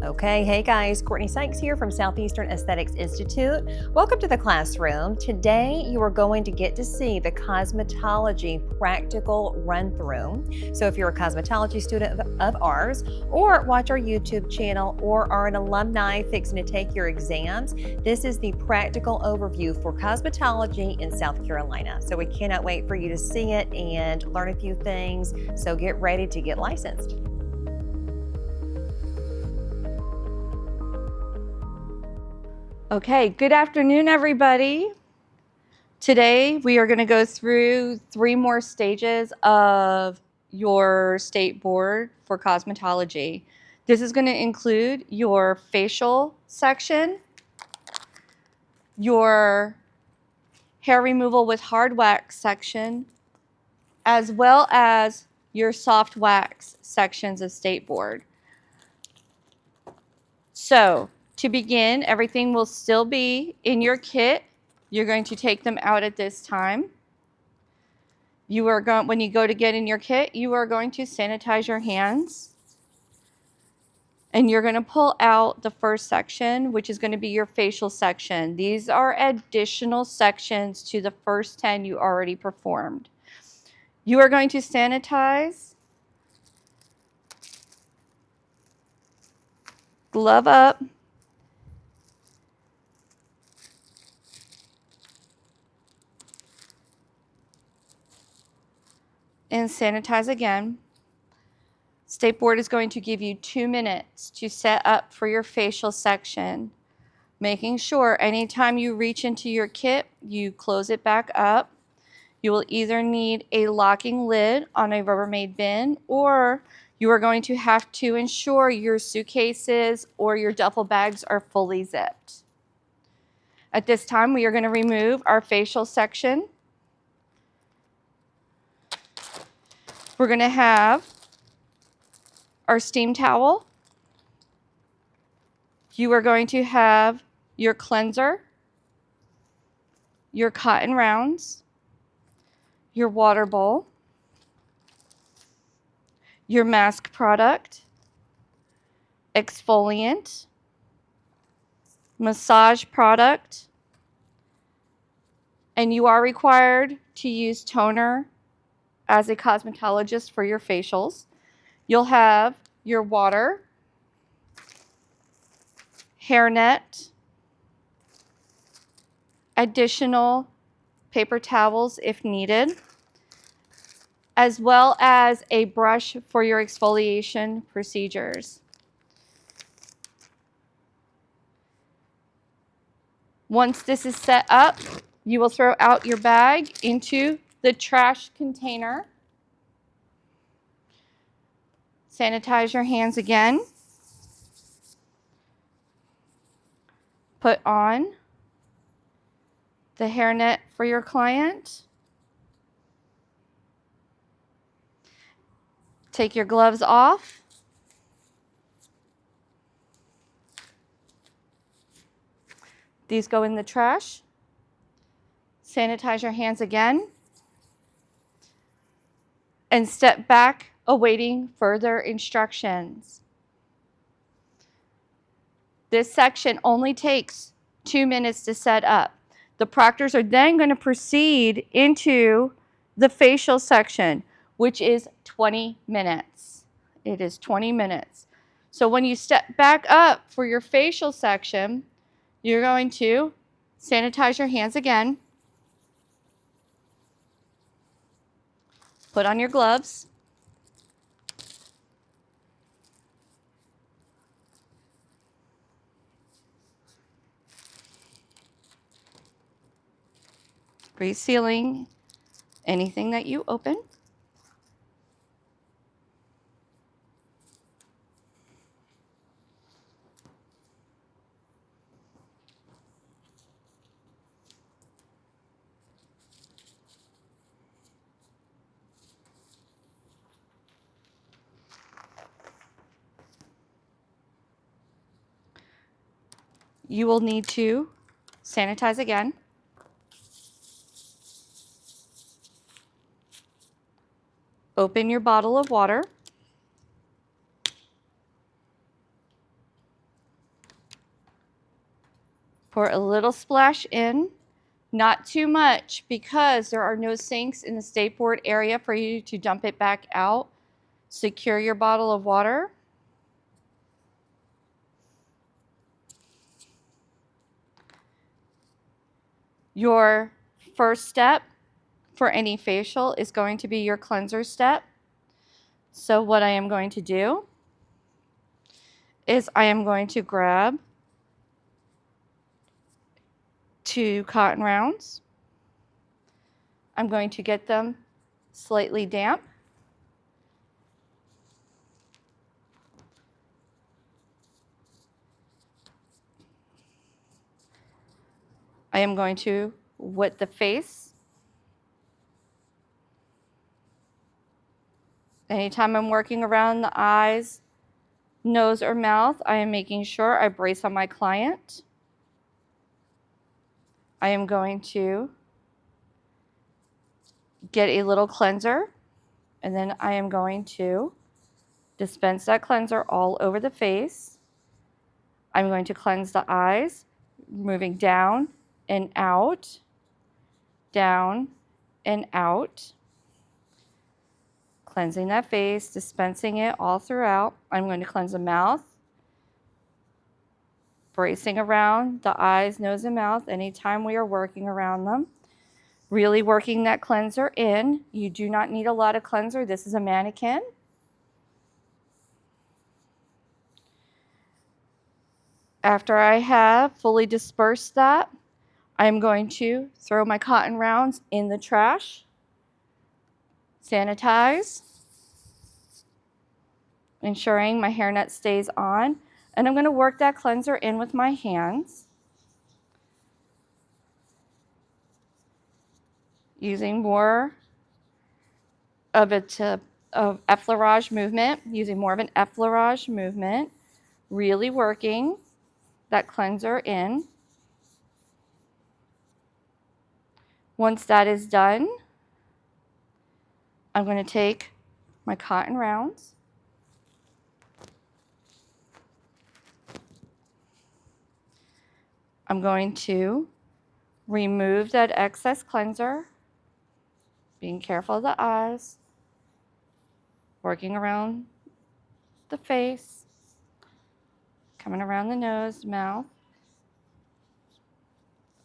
Okay, hey guys, Courtney Sykes here from Southeastern Aesthetics Institute. Welcome to the classroom. Today you are going to get to see the cosmetology practical run-through. So if you're a cosmetology student of ours, or watch our YouTube channel, or are an alumni fixing to take your exams, this is the practical overview for cosmetology in South Carolina. So we cannot wait for you to see it and learn a few things. So get ready to get licensed. Okay, good afternoon, everybody. Today, we are going to go through 3 more stages of your state board for cosmetology. This is going to include your facial section, your hair removal with hard wax section, as well as your soft wax sections of state board. So, to begin, everything will still be in your kit. You're going to take them out at this time. When you go to get in your kit, you are going to sanitize your hands. And you're going to pull out the first section, which is going to be your facial section. These are additional sections to the first 10 you already performed. You are going to sanitize, glove up, and sanitize again. State board is going to give you 2 minutes to set up for your facial section, making sure anytime you reach into your kit, you close it back up. You will either need a locking lid on a Rubbermaid bin, or you are going to have to ensure your suitcases or your duffel bags are fully zipped. At this time, we are going to remove our facial section. We're going to have our steam towel. You are going to have your cleanser, your cotton rounds, your water bowl, your mask product, exfoliant, massage product, and you are required to use toner as a cosmetologist for your facials. You'll have your water, hairnet, additional paper towels if needed, as well as a brush for your exfoliation procedures. Once this is set up, you will throw out your bag into the trash container. Sanitize your hands again. Put on the hairnet for your client. Take your gloves off. These go in the trash. Sanitize your hands again. And step back, awaiting further instructions. This section only takes 2 minutes to set up. The proctors are then going to proceed into the facial section, which is 20 minutes. It is 20 minutes. So when you step back up for your facial section, you're going to sanitize your hands again. Put on your gloves. Resealing anything that you open. You will need to sanitize again. Open your bottle of water. Pour a little splash in, not too much, because there are no sinks in the state board area for you to dump it back out. Secure your bottle of water. Your first step for any facial is going to be your cleanser step. So what I am going to do is I am going to grab 2 cotton rounds. I'm going to get them slightly damp. I am going to wet the face. Anytime I'm working around the eyes, nose, or mouth, I am making sure I brace on my client. I am going to get a little cleanser, and then I am going to dispense that cleanser all over the face. I'm going to cleanse the eyes, moving down and out, down and out. Cleansing that face, dispensing it all throughout. I'm going to cleanse the mouth, bracing around the eyes, nose, and mouth anytime we are working around them. Really working that cleanser in. You do not need a lot of cleanser. This is a mannequin. After I have fully dispersed that, I'm going to throw my cotton rounds in the trash, sanitize, ensuring my hairnet stays on, and I'm going to work that cleanser in with my hands, using more of effleurage movement, really working that cleanser in. Once that is done, I'm going to take my cotton rounds, I'm going to remove that excess cleanser, being careful of the eyes, working around the face, coming around the nose, mouth,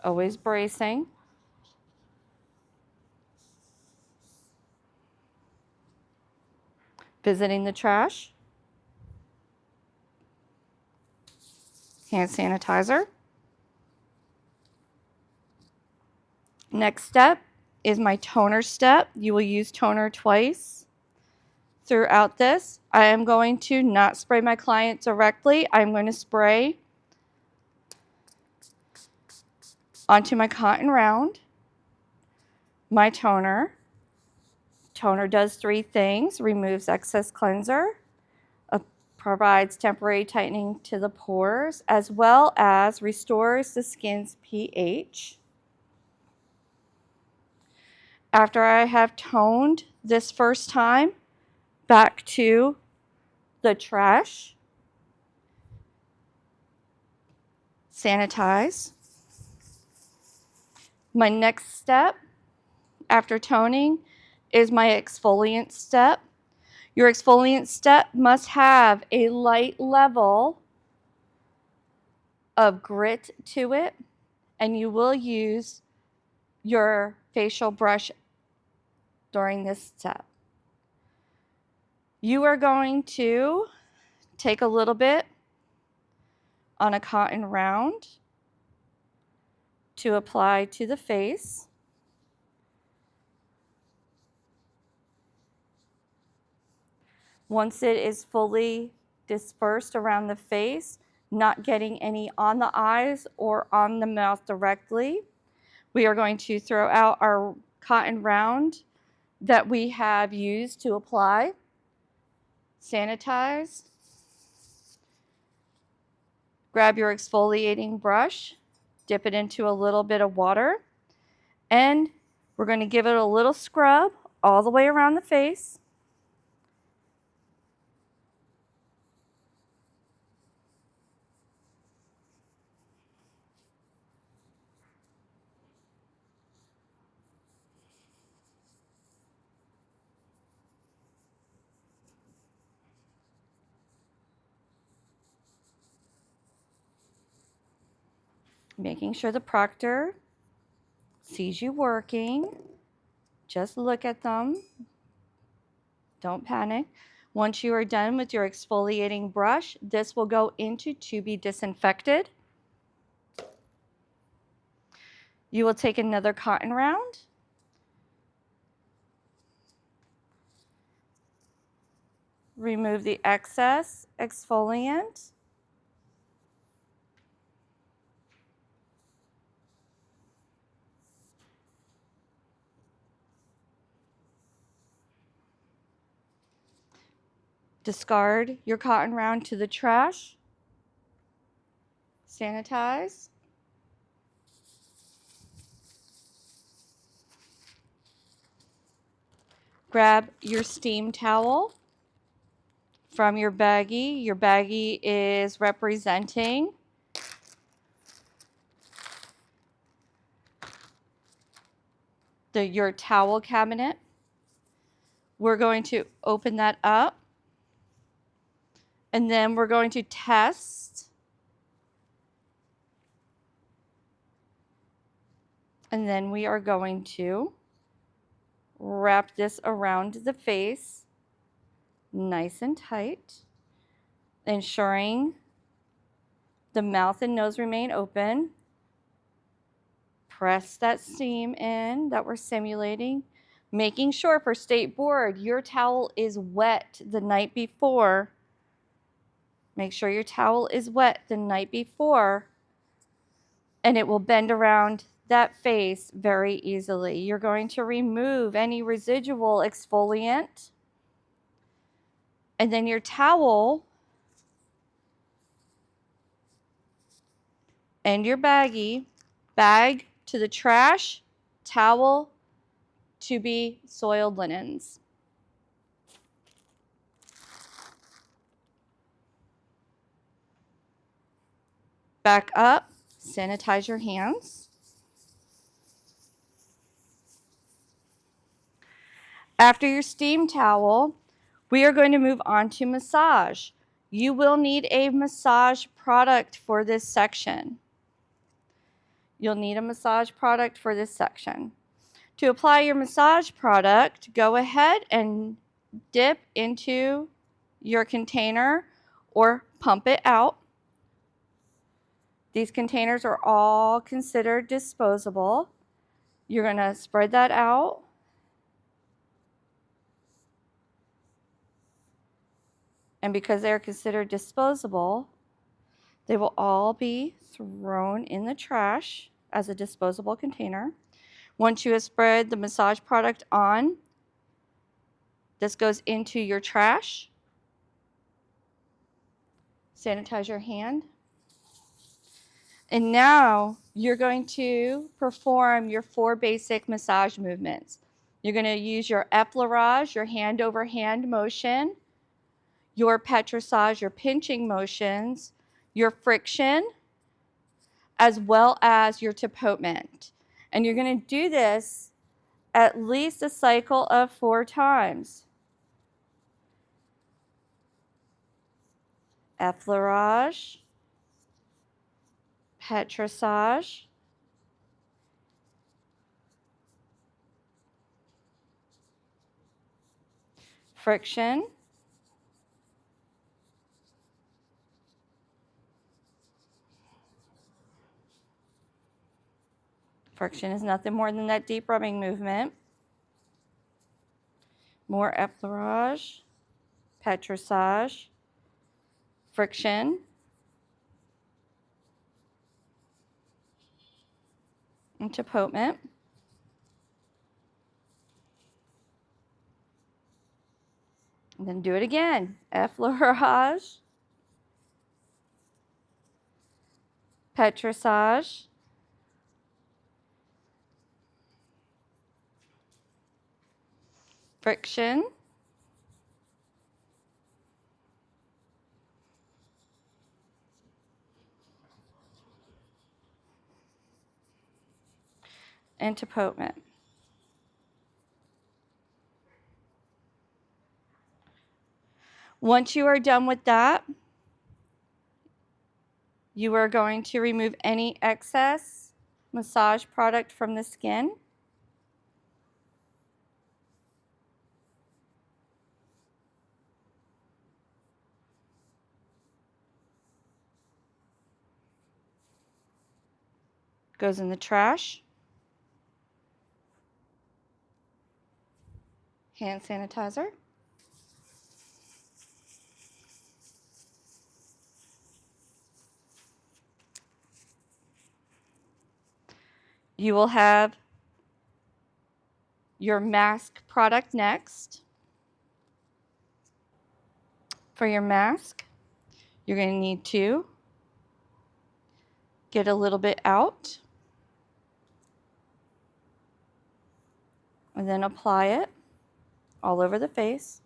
always bracing. Visiting the trash, hand sanitizer. Next step is my toner step. You will use toner twice throughout this. I am going to not spray my client directly. I'm going to spray onto my cotton round, my toner. Toner does 3 things: removes excess cleanser, provides temporary tightening to the pores, as well as restores the skin's pH. After I have toned this first time, back to the trash, sanitize. My next step after toning is my exfoliant step. Your exfoliant step must have a light level of grit to it, and you will use your facial brush during this step. You are going to take a little bit on a cotton round to apply to the face. Once it is fully dispersed around the face, not getting any on the eyes or on the mouth directly, we are going to throw out our cotton round that we have used to apply, sanitize, grab your exfoliating brush, dip it into a little bit of water, and we're going to give it a little scrub all the way around the face. Making sure the proctor sees you working. Just look at them. Don't panic. Once you are done with your exfoliating brush, this will go into to be disinfected. You will take another cotton round. Remove the excess exfoliant. Discard your cotton round to the trash. Sanitize. Grab your steam towel from your baggie. Your baggie is representing your towel cabinet. We're going to open that up, and then we're going to test, and then we are going to wrap this around the face nice and tight, ensuring the mouth and nose remain open. Press that seam in that we're simulating, making sure for state board your towel is wet the night before. Make sure your towel is wet the night before, and it will bend around that face very easily. You're going to remove any residual exfoliant, and then your towel and your baggie, bag to the trash, towel to be soiled linens. Back up, sanitize your hands. After your steam towel, we are going to move on to massage. You will need a massage product for this section. You'll need a massage product for this section. To apply your massage product, go ahead and dip into your container or pump it out. These containers are all considered disposable. You're going to spread that out. And because they're considered disposable, they will all be thrown in the trash as a disposable container. Once you have spread the massage product on, this goes into your trash. Sanitize your hand. And now you're going to perform your 4 basic massage movements. You're going to use your effleurage, your hand over hand motion, your petrissage, your pinching motions, your friction, as well as your tapotement. And you're going to do this at least a cycle of 4 times. Effleurage, petrissage, friction, friction is nothing more than that deep rubbing movement. More effleurage, petrissage, friction, and tapotement. And then do it again. Effleurage, petrissage, friction, and tapotement. Once you are done with that, You are going to remove any excess massage product from the skin. Goes in the trash. Hand sanitizer. You will have your mask product next. For your mask, you're going to need to get a little bit out and then apply it all over the face.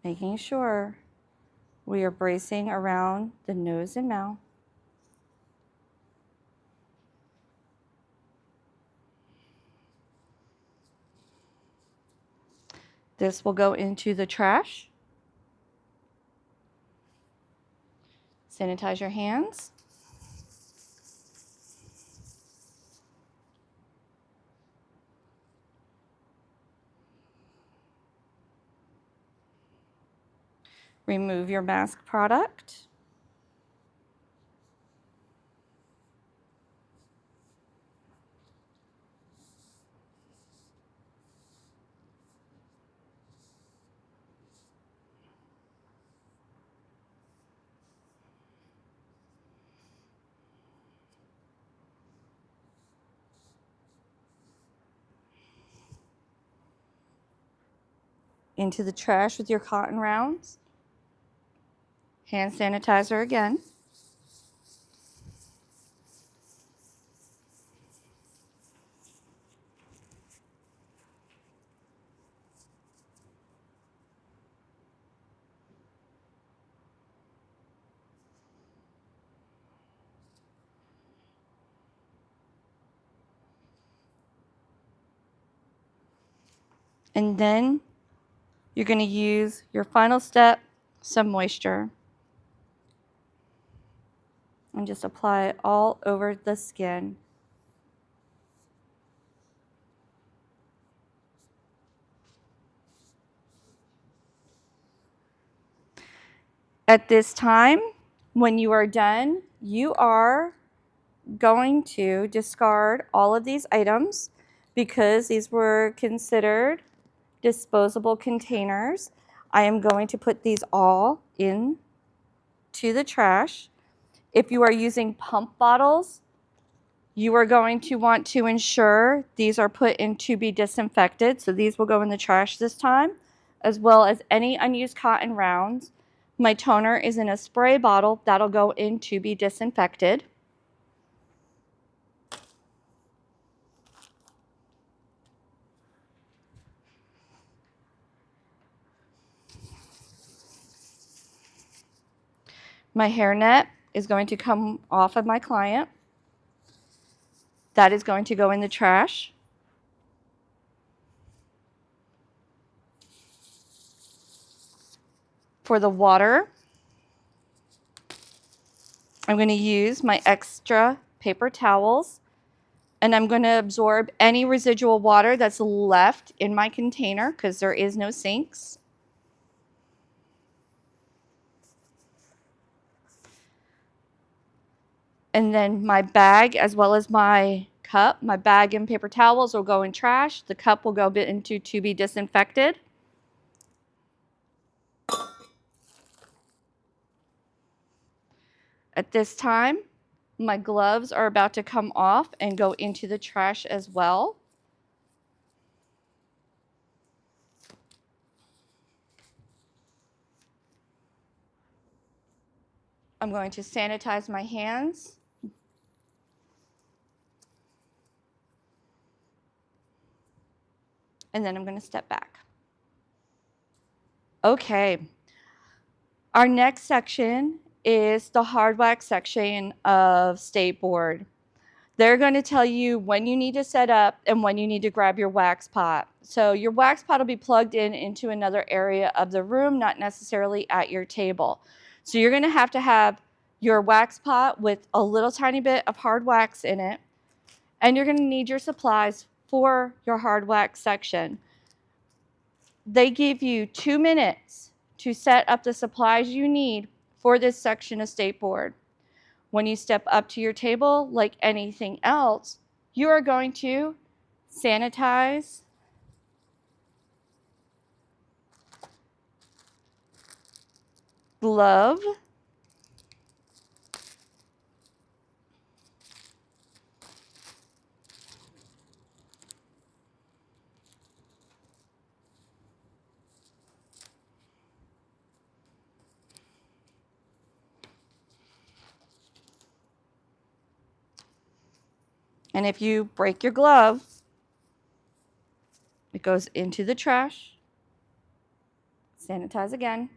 Making sure we are bracing around the nose and mouth. This will go into the trash. Sanitize your hands. Remove your mask product. Into the trash with your cotton rounds. Hand sanitizer again. And then you're going to use your final step, some moisture. And just apply it all over the skin. At this time, when you are done, you are going to discard all of these items because these were considered disposable containers. I am going to put these all in to the trash. If you are using pump bottles, you are going to want to ensure these are put in to be disinfected. So these will go in the trash this time, as well as any unused cotton rounds. My toner is in a spray bottle. That'll go in to be disinfected. My hairnet is going to come off of my client. That is going to go in the trash. For the water, I'm going to use my extra paper towels, and I'm going to absorb any residual water that's left in my container because there is no sinks. And then my bag, as well as my cup, my bag and paper towels will go in trash. The cup will go into to be disinfected. At this time, my gloves are about to come off and go into the trash as well. I'm going to sanitize my hands. And then I'm going to step back. Okay. Our next section is the hard wax section of State Board. They're going to tell you when you need to set up and when you need to grab your wax pot. So your wax pot will be plugged in into another area of the room, not necessarily at your table. So you're going to have your wax pot with a little tiny bit of hard wax in it, and you're going to need your supplies for your hard wax section. They give you 2 minutes to set up the supplies you need for this section of state board. When you step up to your table, like anything else, you are going to sanitize, glove, and if you break your glove, it goes into the trash. Sanitize again.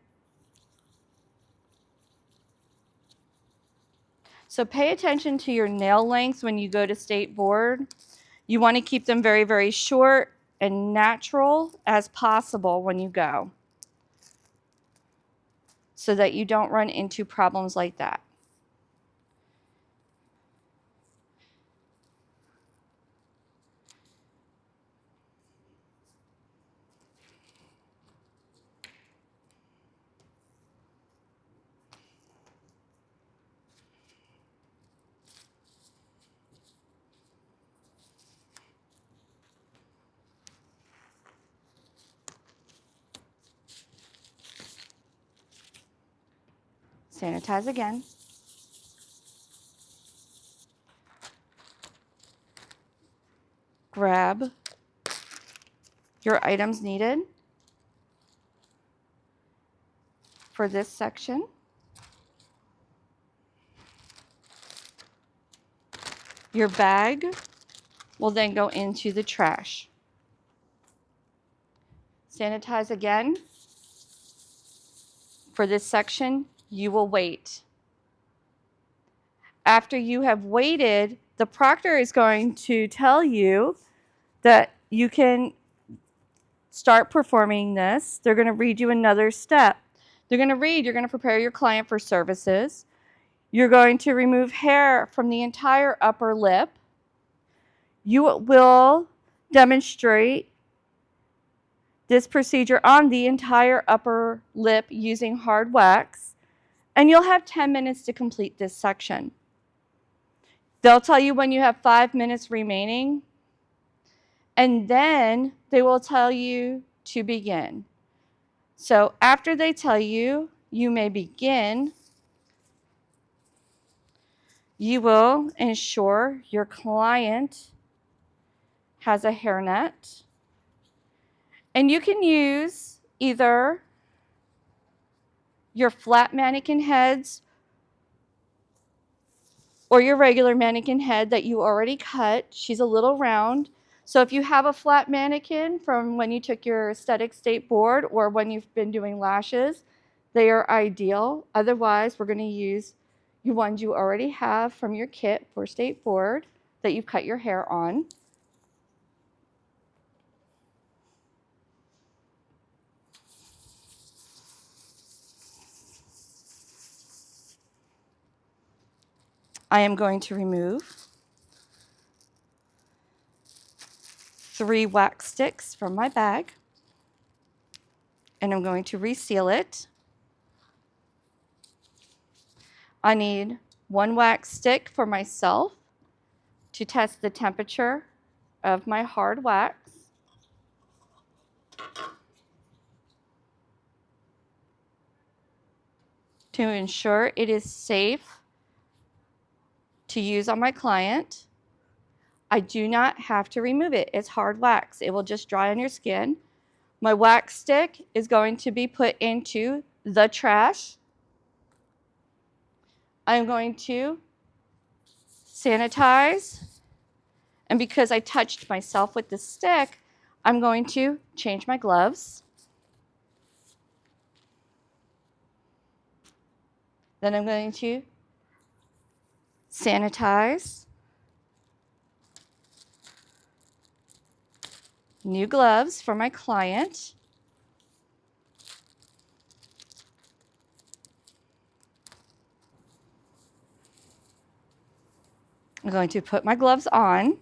So pay attention to your nail lengths when you go to state board. You want to keep them very, very short and natural as possible when you go, so that you don't run into problems like that. Sanitize again. Grab your items needed for this section. Your bag will then go into the trash. Sanitize again. For this section, you will wait. After you have waited, the proctor is going to tell you that you can start performing this. They're going to read you another step. You're going to prepare your client for services. You're going to remove hair from the entire upper lip. You will demonstrate this procedure on the entire upper lip using hard wax, and you'll have 10 minutes to complete this section. They'll tell you when you have 5 minutes remaining, and then they will tell you to begin. So after they tell you, you may begin. You will ensure your client has a hairnet, and you can use either your flat mannequin heads or your regular mannequin head that you already cut. She's a little round. So if you have a flat mannequin from when you took your aesthetic state board or when you've been doing lashes, they are ideal. Otherwise, we're going to use the ones you already have from your kit for state board that you've cut your hair on. I am going to remove 3 wax sticks from my bag, and I'm going to reseal it. I need 1 wax stick for myself to test the temperature of my hard wax. To ensure it is safe to use on my client. I do not have to remove it. It's hard wax. It will just dry on your skin. My wax stick is going to be put into the trash. I'm going to sanitize. And because I touched myself with the stick, I'm going to change my gloves. Then I'm going to sanitize new gloves for my client. I'm going to put my gloves on.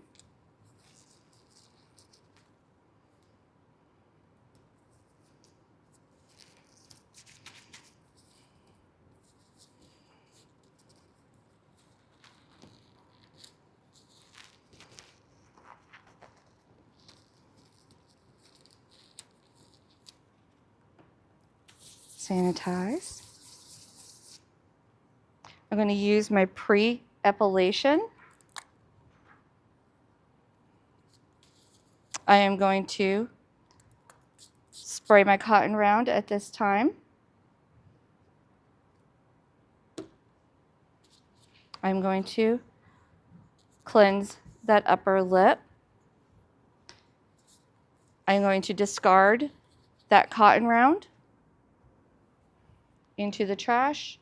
Sanitize. I'm going to use my pre-epilation. I am going to spray my cotton round at this time. I'm going to cleanse that upper lip. I'm going to discard that cotton round into the trash.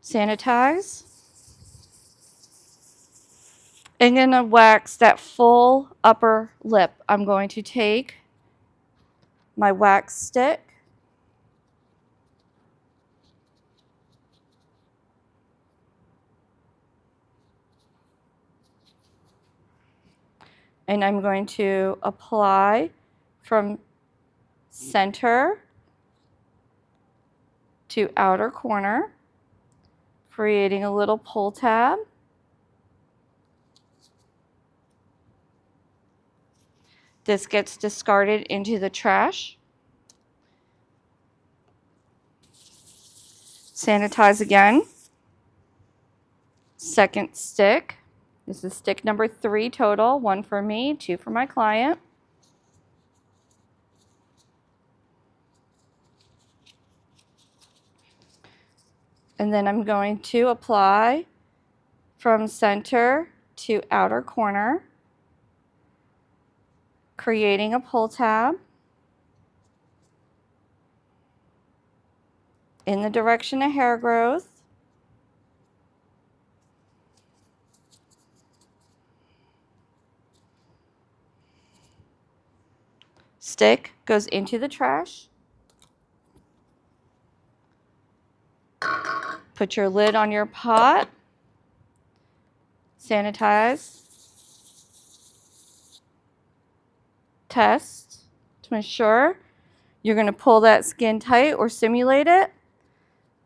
Sanitize. I'm going to wax that full upper lip. I'm going to take my wax stick and I'm going to apply from center to outer corner, creating a little pull tab. This gets discarded into the trash. Sanitize again. Second stick. This is stick number 3 total, 1 for me, 2 for my client. And then I'm going to apply from center to outer corner, creating a pull tab in the direction of hair growth. Stick goes into the trash. Put your lid on your pot. Sanitize. Test to ensure. You're going to pull that skin tight or simulate it.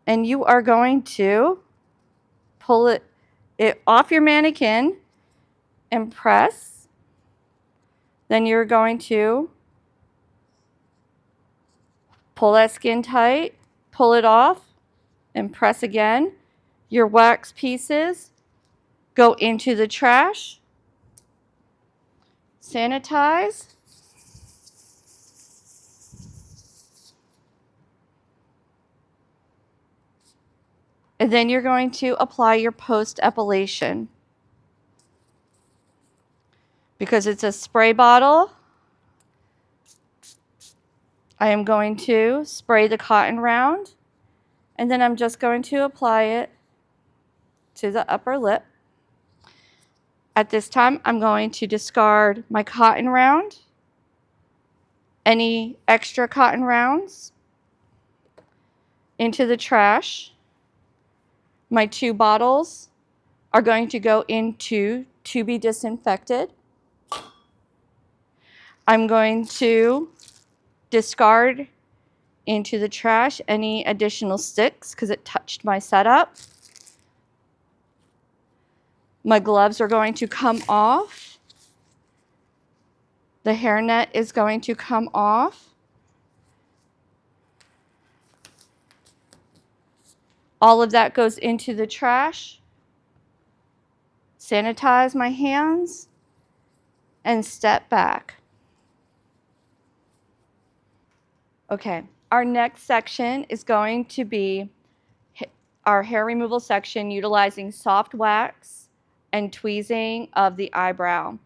And you are going to pull it off your mannequin and press. Then you're going to pull that skin tight, pull it off, and press again. Your wax pieces go into the trash. Sanitize. And then you're going to apply your post-epilation. Because it's a spray bottle, I am going to spray the cotton round, and then I'm just going to apply it to the upper lip. At this time, I'm going to discard my cotton round, any extra cotton rounds into the trash. My 2 bottles are going to go into to be disinfected. I'm going to discard into the trash any additional sticks because it touched my setup. My gloves are going to come off. The hairnet is going to come off. All of that goes into the trash. Sanitize my hands and step back. Okay, our next section is going to be our hair removal section utilizing soft wax and tweezing of the eyebrow.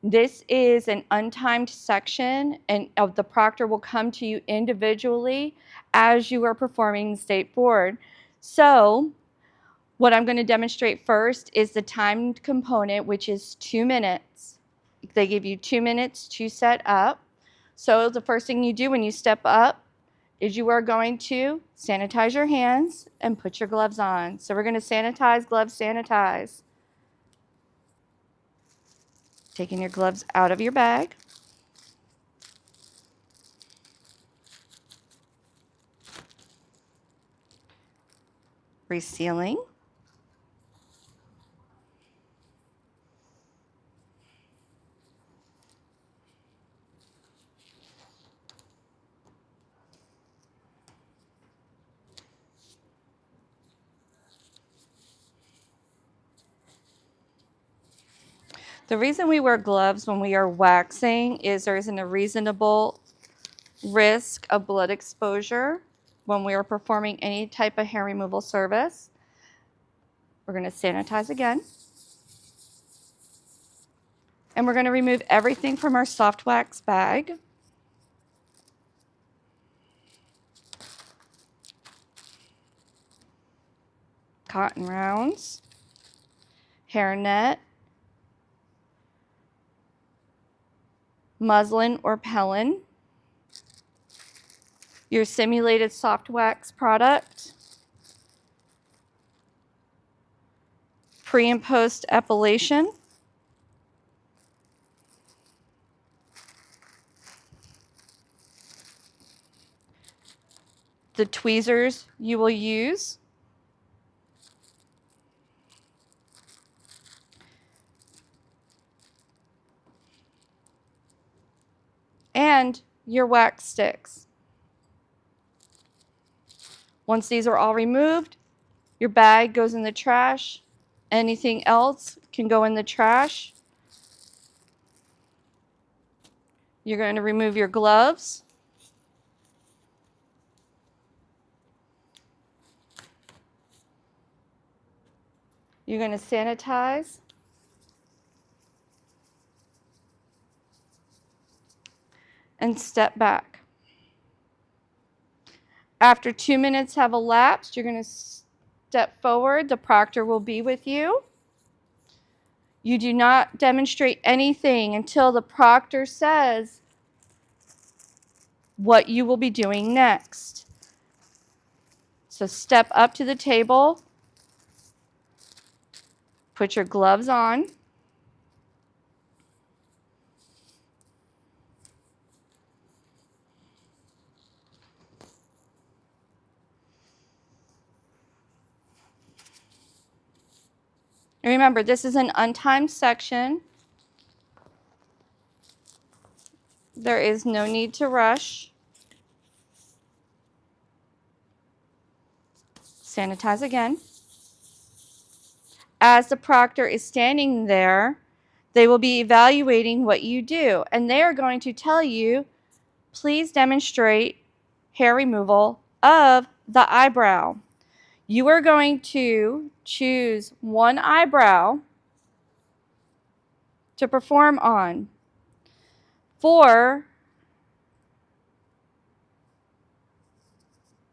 This is an untimed section, and the proctor will come to you individually as you are performing the state board. So what I'm going to demonstrate first is the timed component, which is 2 minutes. They give you 2 minutes to set up. So the first thing you do when you step up is you are going to sanitize your hands and put your gloves on. So we're going to sanitize, gloves, sanitize. Taking your gloves out of your bag. Resealing. The reason we wear gloves when we are waxing is there isn't a reasonable risk of blood exposure when we are performing any type of hair removal service. We're going to sanitize again. And we're going to remove everything from our soft wax bag. Cotton rounds, hairnet, muslin or pellin, your simulated soft wax product, pre and post epilation, the tweezers you will use, and your wax sticks. Once these are all removed, your bag goes in the trash. Anything else can go in the trash. You're going to remove your gloves. You're going to sanitize. And step back. After 2 minutes have elapsed, you're going to step forward. The proctor will be with you. You do not demonstrate anything until the proctor says what you will be doing next. So step up to the table, put your gloves on, and remember, this is an untimed section. There is no need to rush. Sanitize again. As the proctor is standing there, they will be evaluating what you do, and they are going to tell you, please demonstrate hair removal of the eyebrow. You are going to choose one eyebrow to perform on. For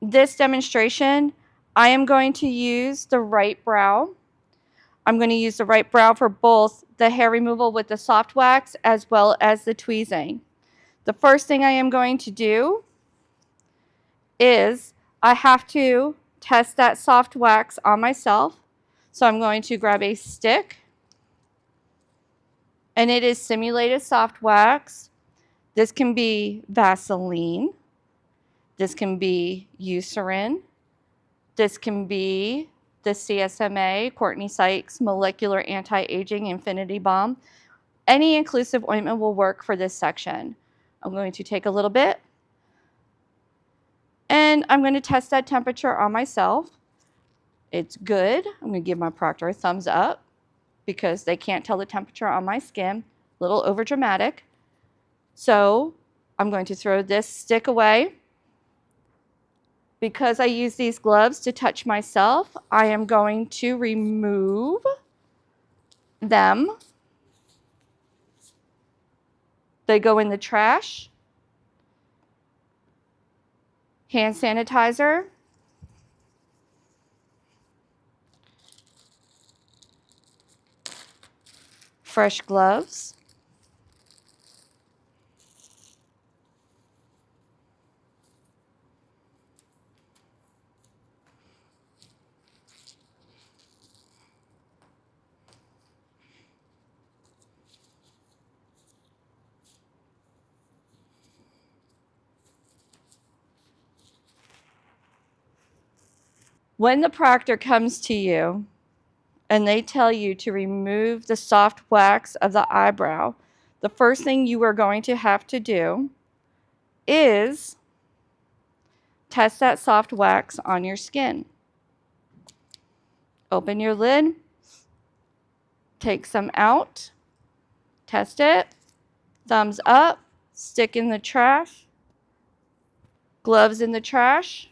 this demonstration, I am going to use the right brow. I'm going to use the right brow for both the hair removal with the soft wax as well as the tweezing. The first thing I am going to do is I have to test that soft wax on myself. So I'm going to grab a stick, and it is simulated soft wax. This can be Vaseline. This can be Eucerin. This can be the CSMA, Courtney Sykes Molecular Anti-Aging Infinity Balm. Any inclusive ointment will work for this section. I'm going to take a little bit, and I'm going to test that temperature on myself. It's good. I'm going to give my proctor a thumbs up because they can't tell the temperature on my skin. A little over dramatic. So I'm going to throw this stick away. Because I use these gloves to touch myself, I am going to remove them. They go in the trash. Hand sanitizer. Fresh gloves. When the proctor comes to you and they tell you to remove the soft wax of the eyebrow, the first thing you are going to have to do is test that soft wax on your skin. Open your lid, take some out, test it, thumbs up, stick in the trash, gloves in the trash.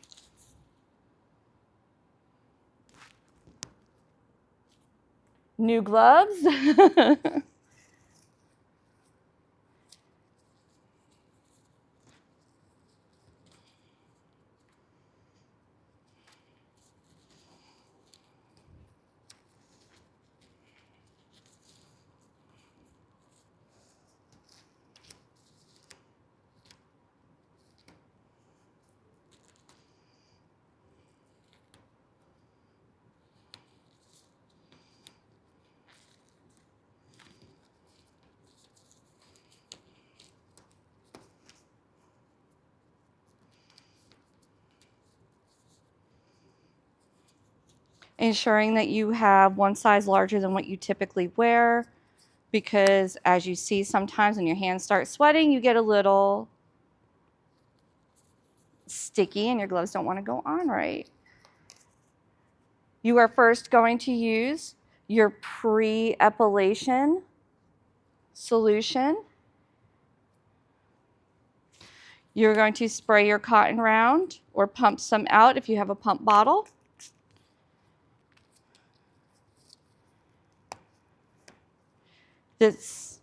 New gloves. Ensuring that you have one size larger than what you typically wear, because as you see, sometimes when your hands start sweating, you get a little sticky and your gloves don't want to go on right. You are first going to use your pre-epilation solution. You're going to spray your cotton round or pump some out if you have a pump bottle. This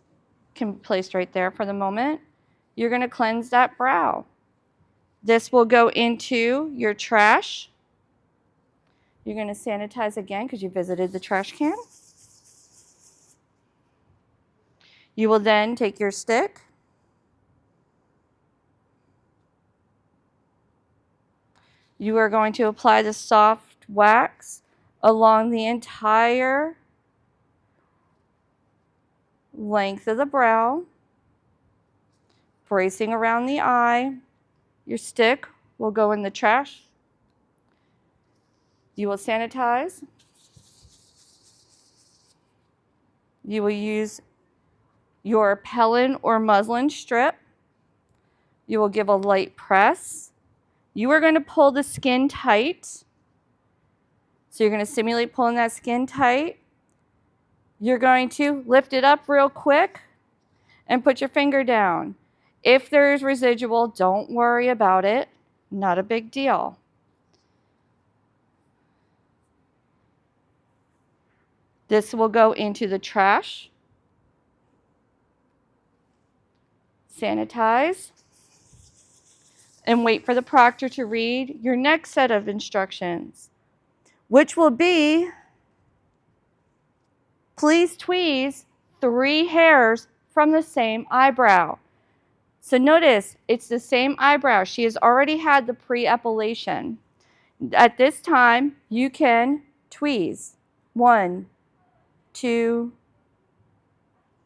can be placed right there for the moment. You're going to cleanse that brow. This will go into your trash. You're going to sanitize again because you visited the trash can. You will then take your stick. You are going to apply the soft wax along the entire length of the brow, bracing around the eye. Your stick will go in the trash. You will sanitize. You will use your Pellin or muslin strip. You will give a light press. You are going to pull the skin tight. So you're going to simulate pulling that skin tight. You're going to lift it up real quick and put your finger down. If there's residual, don't worry about it. Not a big deal. This will go into the trash. Sanitize. And wait for the proctor to read your next set of instructions, which will be, please tweeze 3 hairs from the same eyebrow. So notice, it's the same eyebrow. She has already had the pre-epilation. At this time, you can tweeze 1, 2,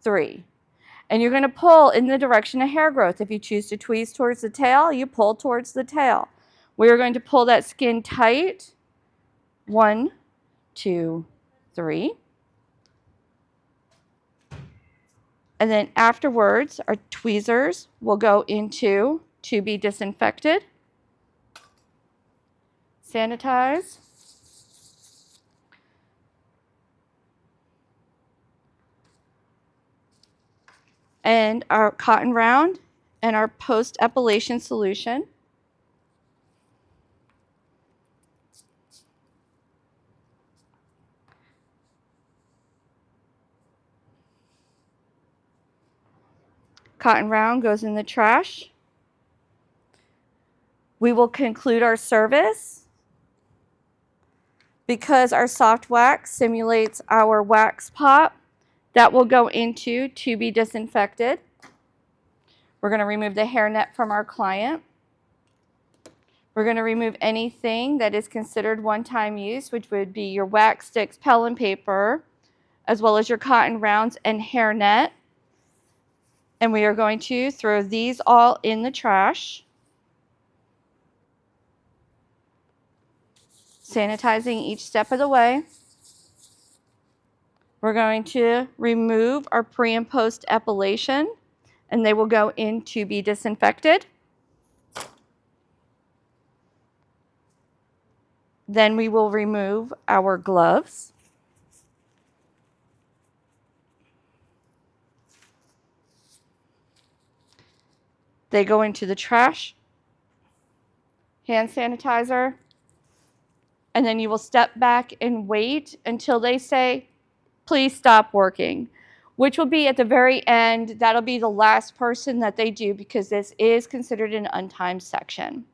3. And you're going to pull in the direction of hair growth. If you choose to tweeze towards the tail, you pull towards the tail. We're going to pull that skin tight. 1, 2, 3. And then afterwards, our tweezers will go into to be disinfected. Sanitize. And our cotton round and our post-epilation solution. Cotton round goes in the trash. We will conclude our service. Because our soft wax simulates our wax pop, that will go into to be disinfected. We're going to remove the hairnet from our client. We're going to remove anything that is considered one-time use, which would be your wax sticks, Pellin paper, as well as your cotton rounds and hairnet. And we are going to throw these all in the trash. sanitizing each step of the way. We're going to remove our pre and post epilation, and they will go in to be disinfected. Then we will remove our gloves. They go into the trash, hand sanitizer, and then you will step back and wait until they say, please stop working, which will be at the very end. That'll be the last person that they do because this is considered an untimed section.